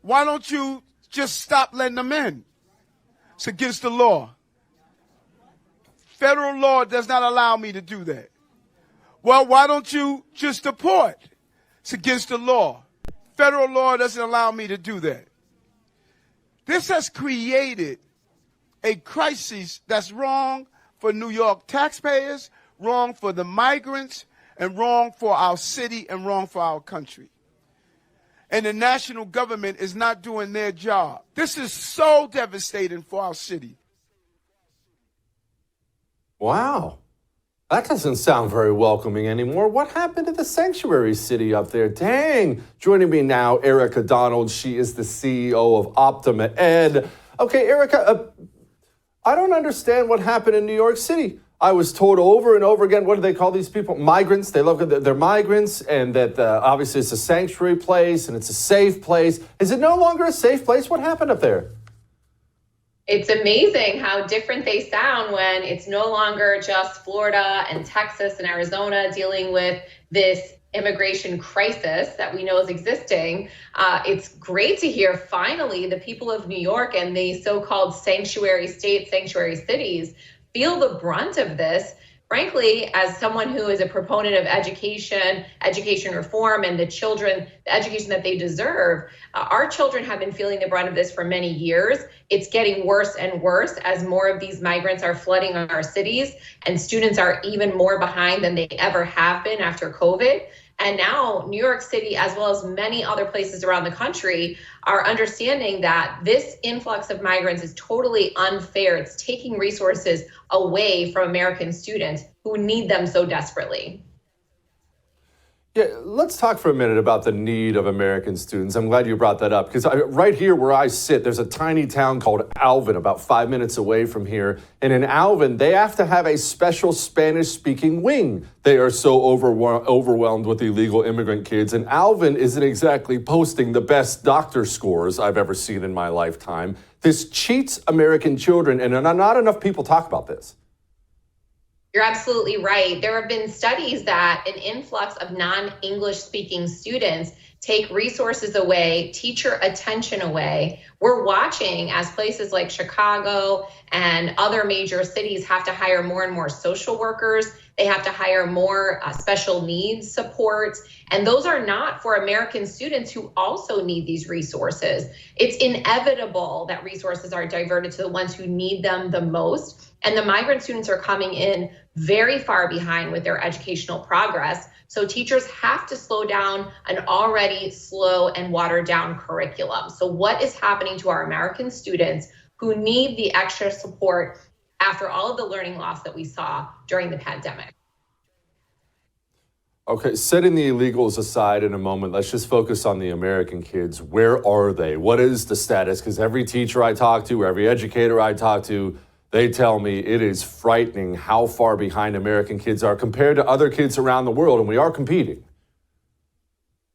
Why don't you just stop letting them in? It's against the law. Federal law does not allow me to do that. Well, why don't you just deport? It's against the law. Federal law doesn't allow me to do that. This has created a crisis that's wrong for New York taxpayers, wrong for the migrants, and wrong for our city and wrong for our country. And the national government is not doing their job. This is so devastating for our city. Wow. That doesn't sound very welcoming anymore. What happened to the sanctuary city up there? Dang. Joining me now, Erika Donalds. She is the CEO of Optima Ed. Okay, Erika, I don't understand what happened in New York City. I was told over and over again, what do they call these people? Migrants. They love they're migrants, and that obviously it's a sanctuary place and it's a safe place. Is it no longer a safe place? What happened up there? It's amazing how different they sound when it's no longer just Florida and Texas and Arizona dealing with this immigration crisis that we know is existing. It's great to hear finally the people of New York and the so-called sanctuary states, sanctuary cities feel the brunt of this. Frankly, as someone who is a proponent of education reform, and the education that they deserve, our children have been feeling the brunt of this for many years. It's getting worse and worse as more of these migrants are flooding our cities, and students are even more behind than they ever have been after COVID. And now New York City, as well as many other places around the country, are understanding that this influx of migrants is totally unfair. It's taking resources away from American students who need them so desperately. Yeah, let's talk for a minute about the need of American students. I'm glad you brought that up, because right here where I sit, there's a tiny town called Alvin, about 5 minutes away from here. And in Alvin, they have to have a special Spanish-speaking wing. They are so overwhelmed with illegal immigrant kids. And Alvin isn't exactly posting the best doctor scores I've ever seen in my lifetime. This cheats American children, and not enough people talk about this. You're absolutely right. There have been studies that an influx of non-English speaking students take resources away, teacher attention away. We're watching as places like Chicago and other major cities have to hire more and more social workers. They have to hire more special needs supports. And those are not for American students who also need these resources. It's inevitable that resources are diverted to the ones who need them the most. And the migrant students are coming in very far behind with their educational progress. So teachers have to slow down an already slow and watered down curriculum. So what is happening to our American students who need the extra support after all of the learning loss that we saw during the pandemic? Okay, setting the illegals aside in a moment, let's just focus on the American kids. Where are they? What is the status? Because every teacher I talk to, every educator I talk to, they tell me it is frightening how far behind American kids are compared to other kids around the world, and we are competing.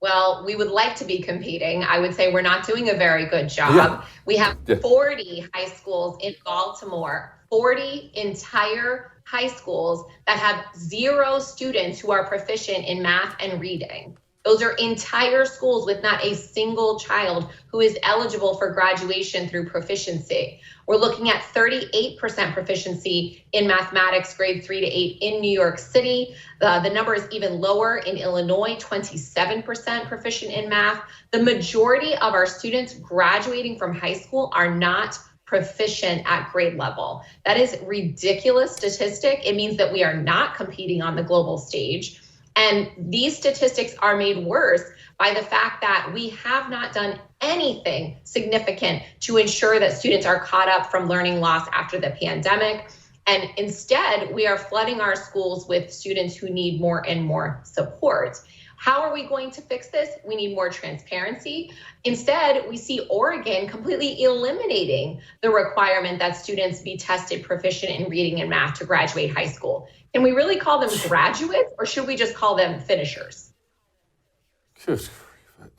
Well, we would like to be competing. I would say we're not doing a very good job. Yeah. We have 40 high schools in Baltimore, 40 entire high schools that have 0 students who are proficient in math and reading. Those are entire schools with not a single child who is eligible for graduation through proficiency. We're looking at 38% proficiency in mathematics, grade 3 to 8 in New York City. The number is even lower in Illinois, 27% proficient in math. The majority of our students graduating from high school are not proficient at grade level. That is a ridiculous statistic. It means that we are not competing on the global stage. And these statistics are made worse by the fact that we have not done anything significant to ensure that students are caught up from learning loss after the pandemic. And instead, we are flooding our schools with students who need more and more support. How are we going to fix this? We need more transparency. Instead, we see Oregon completely eliminating the requirement that students be tested proficient in reading and math to graduate high school. Can we really call them graduates, or should we just call them finishers?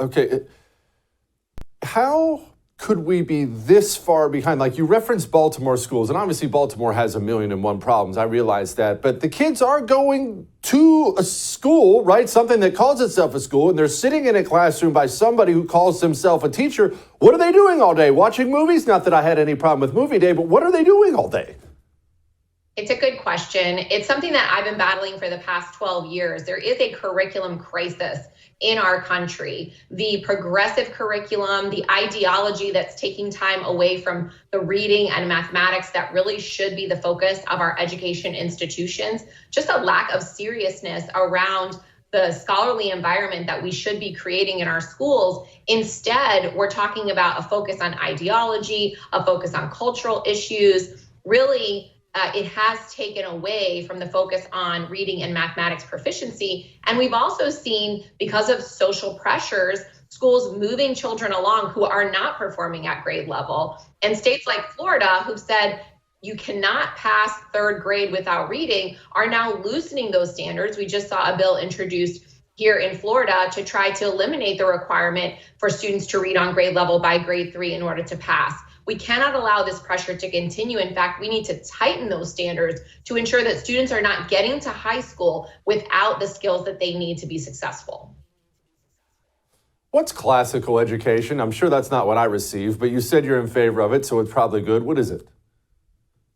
Okay. How could we be this far behind? Like you referenced Baltimore schools, and obviously Baltimore has 1,000,001 problems. I realize that. But the kids are going to a school, right? Something that calls itself a school, and they're sitting in a classroom by somebody who calls himself a teacher. What are they doing all day? Watching movies? Not that I had any problem with movie day, but what are they doing all day? It's a good question. It's something that I've been battling for the past 12 years. There is a curriculum crisis in our country. The progressive curriculum, the ideology that's taking time away from the reading and mathematics that really should be the focus of our education institutions, just a lack of seriousness around the scholarly environment that we should be creating in our schools. Instead, we're talking about a focus on ideology, a focus on cultural issues. Really, it has taken away from the focus on reading and mathematics proficiency. And we've also seen, because of social pressures, schools moving children along who are not performing at grade level. And states like Florida, who've said you cannot pass third grade without reading, are now loosening those standards. We just saw a bill introduced here in Florida to try to eliminate the requirement for students to read on grade level by grade 3 in order to pass. We cannot allow this pressure to continue. In fact, we need to tighten those standards to ensure that students are not getting to high school without the skills that they need to be successful. What's classical education? I'm sure that's not what I received, but you said you're in favor of it, so it's probably good. What is it?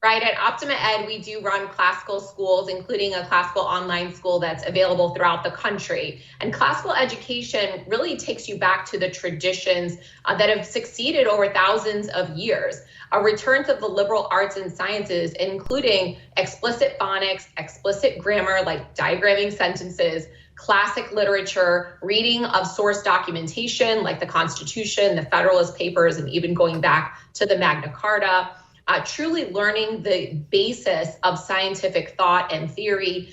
Right, at Optima Ed, we do run classical schools, including a classical online school that's available throughout the country. And classical education really takes you back to the traditions that have succeeded over thousands of years. A return to the liberal arts and sciences, including explicit phonics, explicit grammar, like diagramming sentences, classic literature, reading of source documentation, like the Constitution, the Federalist Papers, and even going back to the Magna Carta. Truly learning the basis of scientific thought and theory,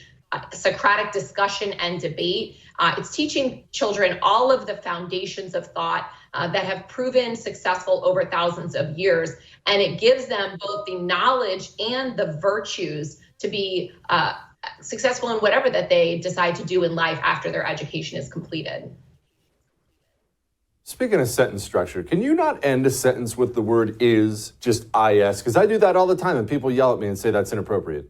Socratic discussion and debate. It's teaching children all of the foundations of thought that have proven successful over thousands of years. And it gives them both the knowledge and the virtues to be successful in whatever that they decide to do in life after their education is completed. Speaking of sentence structure, can you not end a sentence with the word is, just is? Because I do that all the time and people yell at me and say that's inappropriate.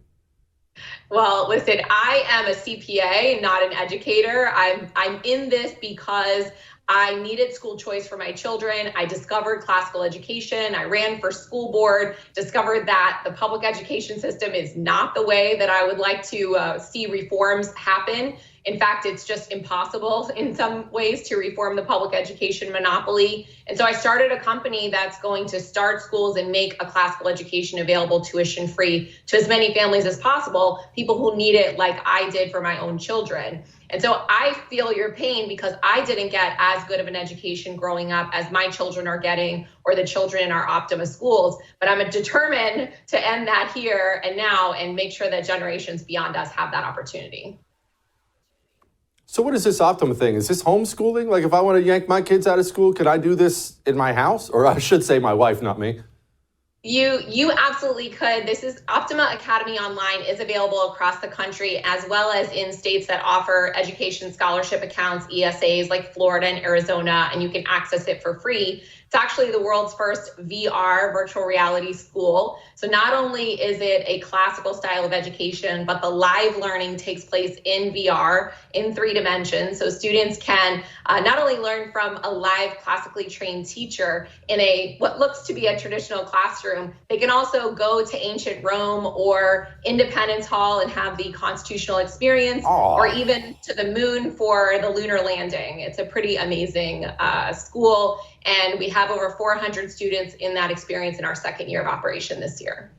Well, listen, I am a CPA, not an educator. I'm in this because I needed school choice for my children. I discovered classical education. I ran for school board, discovered that the public education system is not the way that I would like to see reforms happen. In fact, it's just impossible in some ways to reform the public education monopoly. And so I started a company that's going to start schools and make a classical education available tuition free to as many families as possible, people who need it like I did for my own children. And so I feel your pain because I didn't get as good of an education growing up as my children are getting or the children in our Optima schools. But I'm determined to end that here and now and make sure that generations beyond us have that opportunity. So what is this Optima thing? Is this homeschooling? Like if I want to yank my kids out of school, can I do this in my house? Or I should say my wife, not me. You absolutely could. This is Optima Academy Online is available across the country, as well as in states that offer education scholarship accounts, ESAs like Florida and Arizona, and you can access it for free. It's actually the world's first VR, virtual reality school. So not only is it a classical style of education, but the live learning takes place in VR in 3 dimensions. So students can not only learn from a live classically trained teacher in what looks to be a traditional classroom, they can also go to ancient Rome or Independence Hall and have the constitutional experience, or even to the moon for the lunar landing. It's a pretty amazing school. And we have over 400 students in that experience in our second year of operation this year.